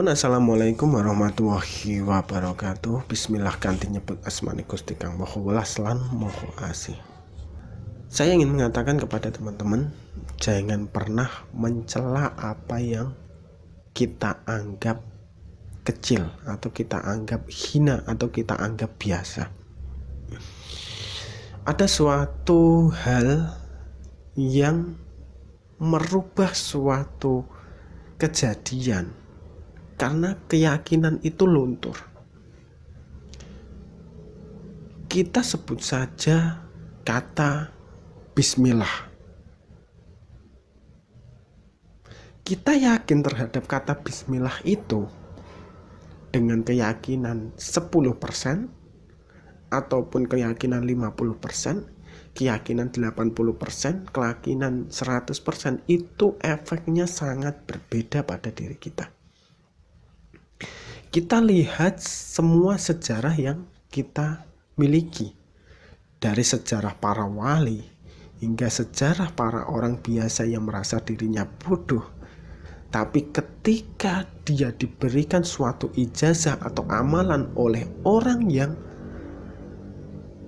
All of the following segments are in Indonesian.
teman-teman, assalamualaikum warahmatullahi wabarakatuh. Bismillah kanthi nyebut asmani Gusti Kang Moho welas lan moho asih. Saya ingin mengatakan kepada teman-teman, jangan pernah mencela apa yang kita anggap kecil, atau kita anggap hina, atau kita anggap biasa. Ada suatu hal yang merubah suatu kejadian karena keyakinan itu luntur. Kita sebut saja kata bismillah. Kita yakin terhadap kata bismillah itu dengan keyakinan 10% ataupun keyakinan 50%, keyakinan 80%, keyakinan 100%, itu efeknya sangat berbeda pada diri kita. Kita lihat semua sejarah yang kita miliki, dari sejarah para wali hingga sejarah para orang biasa yang merasa dirinya bodoh, tapi ketika dia diberikan suatu ijazah atau amalan oleh orang yang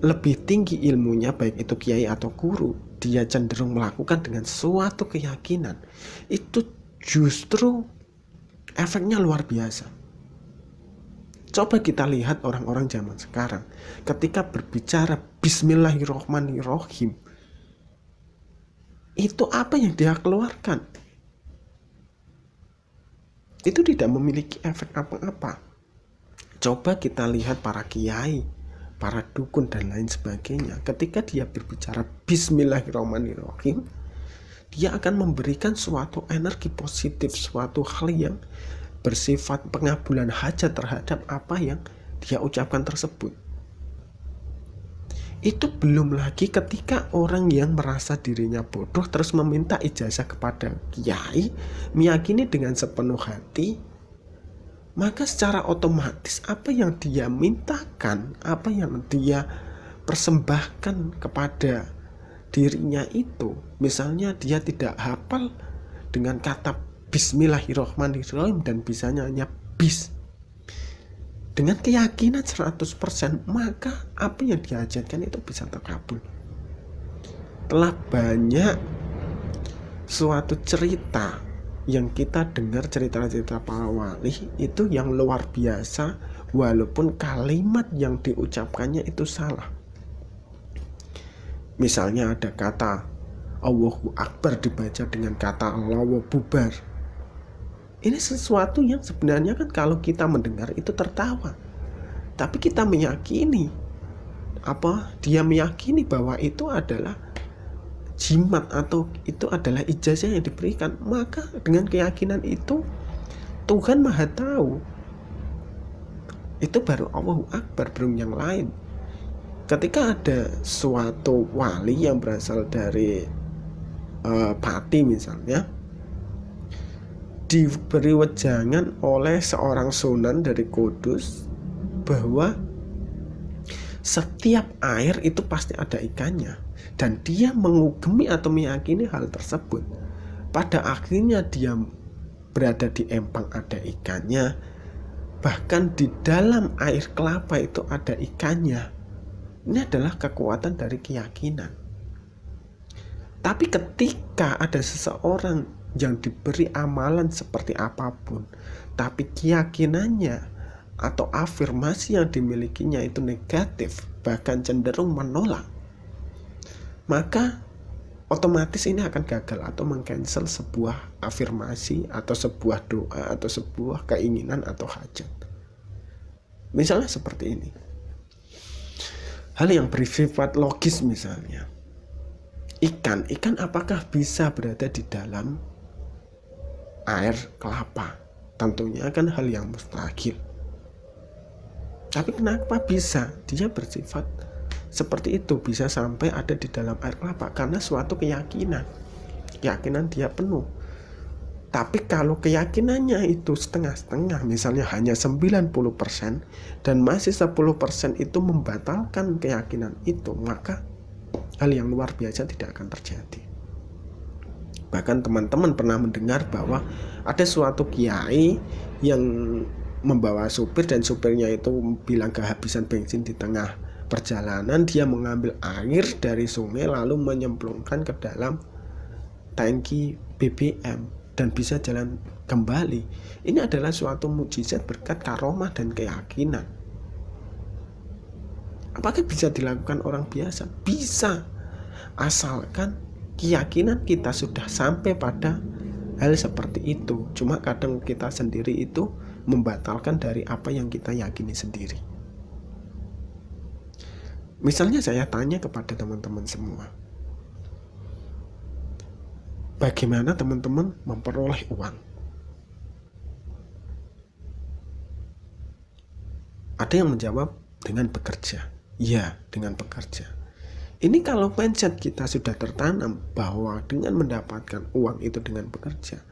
lebih tinggi ilmunya, baik itu kiai atau guru, dia cenderung melakukan dengan suatu keyakinan. Itu justru efeknya luar biasa. Coba kita lihat orang-orang zaman sekarang, ketika berbicara bismillahirrohmanirrohim, itu apa yang dia keluarkan? Itu tidak memiliki efek apa-apa. Coba kita lihat para kiai, para dukun dan lain sebagainya, ketika dia berbicara bismillahirrahmanirrahim, dia akan memberikan suatu energi positif, suatu hal yang bersifat pengabulan hajat terhadap apa yang dia ucapkan tersebut. Itu belum lagi ketika orang yang merasa dirinya bodoh terus meminta ijazah kepada kiai, meyakini dengan sepenuh hati, maka secara otomatis apa yang dia mintakan, apa yang dia persembahkan kepada dirinya itu, misalnya dia tidak hafal dengan kata bismillahirrahmanirrahim dan bisanya hanya bis, dengan keyakinan 100%, maka apa yang diajarkan itu bisa terkabul. Telah banyak suatu cerita yang kita dengar, cerita-cerita para wali itu yang luar biasa, walaupun kalimat yang diucapkannya itu salah. Misalnya ada kata Allahu Akbar dibaca dengan kata Allahu Bubar. Ini sesuatu yang sebenarnya kan kalau kita mendengar itu tertawa, tapi kita meyakini, dia meyakini bahwa itu adalah jimat atau itu adalah ijazah yang diberikan. Maka dengan keyakinan itu Tuhan Maha Tahu, itu baru Allahu Akbar, belum yang lain. Ketika ada suatu wali yang berasal dari Pati misalnya, diberi wejangan oleh seorang sunan dari Kudus bahwa setiap air itu pasti ada ikannya, dan dia mengugemi atau meyakini hal tersebut. Pada akhirnya dia berada di empang ada ikannya, bahkan di dalam air kelapa itu ada ikannya. Ini adalah kekuatan dari keyakinan. Tapi ketika ada seseorang yang diberi amalan seperti apapun, tapi keyakinannya atau afirmasi yang dimilikinya itu negatif, bahkan cenderung menolak, maka otomatis ini akan gagal atau mengcancel sebuah afirmasi atau sebuah doa atau sebuah keinginan atau hajat. Misalnya seperti ini, hal yang bersifat logis, misalnya ikan apakah bisa berada di dalam air kelapa? Tentunya kan hal yang mustahil. Tapi kenapa bisa dia bersifat seperti itu, bisa sampai ada di dalam air kelapa? Karena suatu keyakinan dia penuh. Tapi kalau keyakinannya itu setengah-setengah, misalnya hanya 90% dan masih 10% itu membatalkan keyakinan itu, maka hal yang luar biasa tidak akan terjadi. Bahkan teman-teman pernah mendengar bahwa ada suatu kiai yang membawa supir dan supirnya itu bilang kehabisan bensin di tengah perjalanan, dia mengambil air dari sungai lalu menyemplungkan ke dalam tangki BBM dan bisa jalan kembali. Ini adalah suatu mukjizat berkat karomah dan keyakinan. Apakah bisa dilakukan orang biasa? Bisa, asalkan keyakinan kita sudah sampai pada hal seperti itu. Cuma kadang kita sendiri itu membatalkan dari apa yang kita yakini sendiri. Misalnya saya tanya kepada teman-teman semua, bagaimana teman-teman memperoleh uang? Ada yang menjawab dengan bekerja. Ya, dengan bekerja. Ini kalau mindset kita sudah tertanam bahwa dengan mendapatkan uang itu dengan bekerja,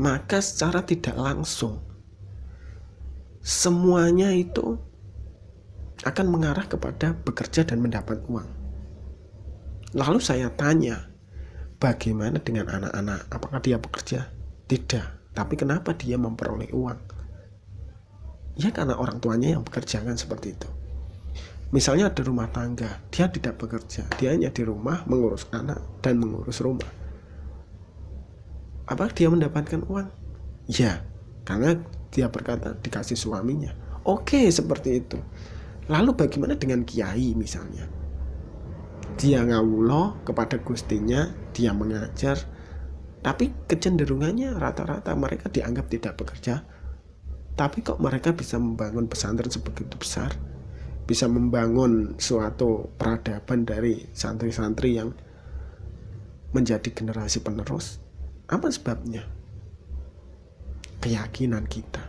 maka secara tidak langsung semuanya itu akan mengarah kepada bekerja dan mendapat uang. Lalu saya tanya, bagaimana dengan anak-anak? Apakah dia bekerja? Tidak. Tapi kenapa dia memperoleh uang? Ya karena orang tuanya yang bekerja, kan seperti itu. Misalnya ada rumah tangga, dia tidak bekerja, dia hanya di rumah mengurus anak dan mengurus rumah. Apakah dia mendapatkan uang? Ya, karena dia berkata dikasih suaminya. Oke, seperti itu. Lalu bagaimana dengan kiai misalnya? Dia ngawulo kepada gustinya, dia mengajar, tapi kecenderungannya rata-rata mereka dianggap tidak bekerja. Tapi kok mereka bisa membangun pesantren sebegitu besar? Bisa membangun suatu peradaban dari santri-santri yang menjadi generasi penerus? Apa sebabnya? Keyakinan kita.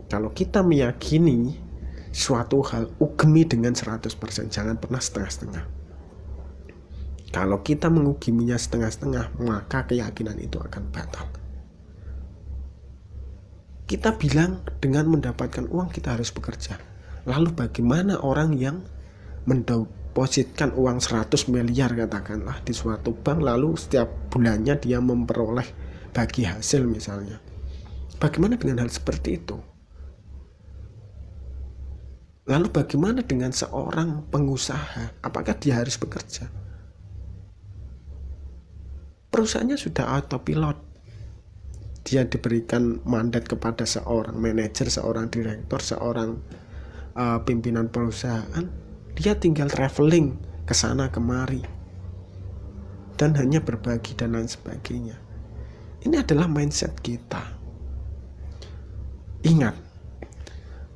Kalau kita meyakini suatu hal, ugemi dengan 100%, jangan pernah setengah-setengah. Kalau kita mengugiminya setengah-setengah, maka keyakinan itu akan batal. Kita bilang dengan mendapatkan uang kita harus bekerja. Lalu bagaimana orang yang mendepositkan uang 100 miliar katakanlah di suatu bank, lalu setiap bulannya dia memperoleh bagi hasil misalnya. Bagaimana dengan hal seperti itu? Lalu bagaimana dengan seorang pengusaha? Apakah dia harus bekerja? Perusahaannya sudah autopilot. Dia diberikan mandat kepada seorang manajer, seorang direktur, seorang pimpinan perusahaan. Dia tinggal traveling ke sana kemari dan hanya berbagi dan lain sebagainya. Ini adalah mindset kita. Ingat,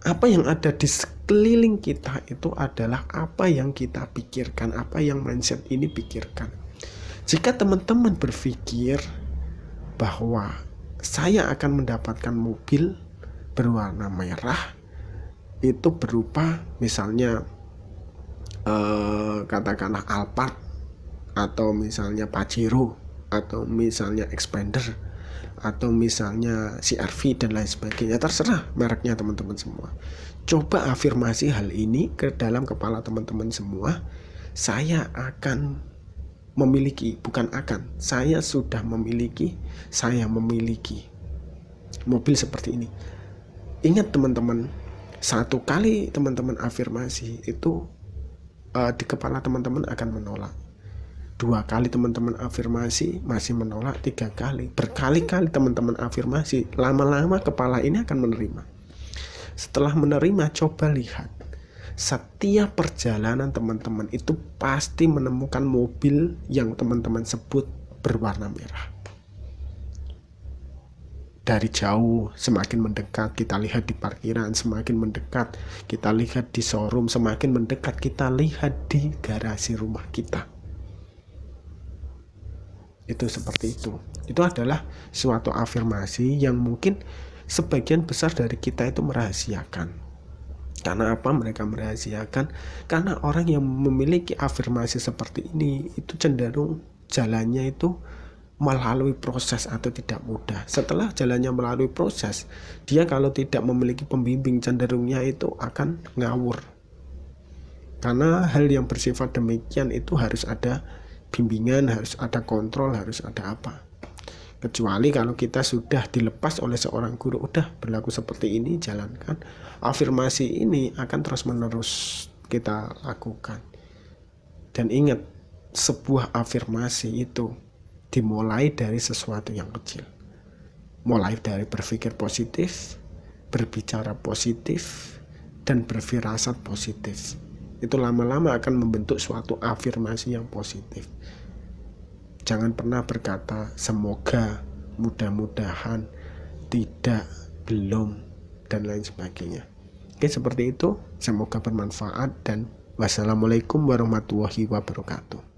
apa yang ada di sekeliling kita itu adalah apa yang kita pikirkan, apa yang mindset ini pikirkan. Jika teman-teman berpikir bahwa saya akan mendapatkan mobil berwarna merah, itu berupa misalnya katakanlah Alphard, atau misalnya Pajero, atau misalnya Expander, atau misalnya CR-V dan lain sebagainya. Terserah mereknya teman-teman semua. Coba afirmasi hal ini ke dalam kepala teman-teman semua. Saya akan memiliki, bukan akan, saya sudah memiliki, saya memiliki mobil seperti ini. Ingat teman-teman, satu kali teman-teman afirmasi itu di kepala teman-teman akan menolak. 2 kali teman-teman afirmasi masih menolak, 3 kali, berkali-kali teman-teman afirmasi, lama-lama kepala ini akan menerima. Setelah menerima, coba lihat, setiap perjalanan teman-teman itu pasti menemukan mobil yang teman-teman sebut berwarna merah. Dari jauh, semakin mendekat kita lihat di parkiran, semakin mendekat kita lihat di showroom, semakin mendekat kita lihat di garasi rumah kita. Itu seperti itu. Itu adalah suatu afirmasi yang mungkin sebagian besar dari kita itu merahasiakan. Karena apa mereka merahasiakan? Karena orang yang memiliki afirmasi seperti ini itu cenderung jalannya itu melalui proses atau tidak mudah. Setelah jalannya melalui proses, dia kalau tidak memiliki pembimbing cenderungnya itu akan ngawur. Karena hal yang bersifat demikian itu harus ada bimbingan, harus ada kontrol, harus ada apa. Kecuali kalau kita sudah dilepas oleh seorang guru, udah berlaku seperti ini, jalankan. Afirmasi ini akan terus-menerus kita lakukan. Dan ingat, sebuah afirmasi itu dimulai dari sesuatu yang kecil. Mulai dari berpikir positif, berbicara positif, dan berfirasat positif. Itu lama-lama akan membentuk suatu afirmasi yang positif. Jangan pernah berkata semoga, mudah-mudahan, tidak, belum, dan lain sebagainya. Oke, seperti itu. Semoga bermanfaat dan wassalamualaikum warahmatullahi wabarakatuh.